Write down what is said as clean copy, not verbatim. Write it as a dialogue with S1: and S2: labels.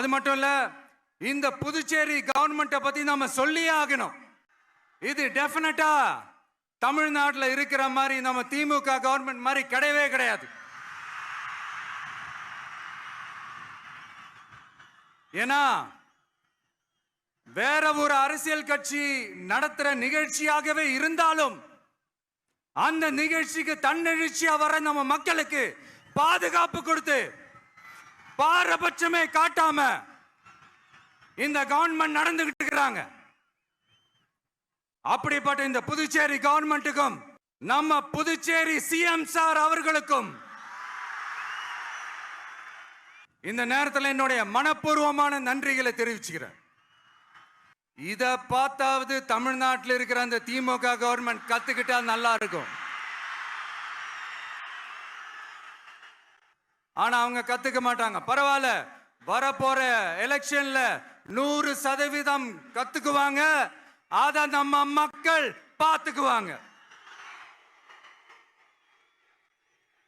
S1: அது மட்டும் இல்ல, இந்த புதுச்சேரி கவர்மெண்ட்டை பத்தி நாம சொல்லியே ஆகணும். இது டெஃபினட்டா தமிழ்நாட்டில் இருக்கிற மாதிரி நம்ம திமுக கவர்மெண்ட் மாதிரி கிடையவே கிடையாது. ஏன்னா வேற ஒரு அரசியல் கட்சி நடத்துற நிகழ்ச்சியாகவே இருந்தாலும் அந்த நிகழ்ச்சிக்கு தன்னெழுச்சியா வர நம்ம மக்களுக்கு பாதுகாப்பு கொடுத்து பாரபட்சமே காட்டாம இந்த கவர்மெண்ட் நடந்துகிட்டு இருக்கிறாங்க. அப்படிப்பட்ட இந்த புதுச்சேரி கவர்மெண்ட்டுக்கும் நம்ம புதுச்சேரி சிஎம் சார் அவர்களுக்கும் இந்த நேரத்தில் என்னுடைய மனப்பூர்வமான நன்றிகளை தெரிவிச்சுக்கிறேன். இத பார்த்தாவது தமிழ்நாட்டில் இருக்கிற அந்த திமுக கவர்மெண்ட் கத்துக்கிட்டா நல்லா இருக்கும். ஆனா அவங்க கத்துக்க மாட்டாங்க. பரவாயில்ல, வரப்போற எலெக்ஷன்ல 100% கத்துக்குவாங்க. அத நம்ம மக்கள் பார்த்துக்குவாங்க.